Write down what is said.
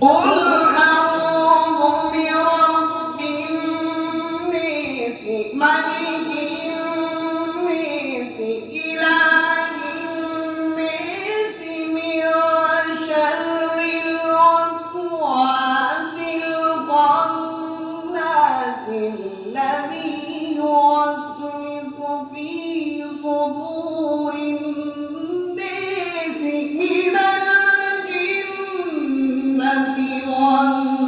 قل أعوذ برب الناس ملك الناس إله الناس من شر الوسواس الخناس الذي يوسوس في صدور الناس من الجنة والناس.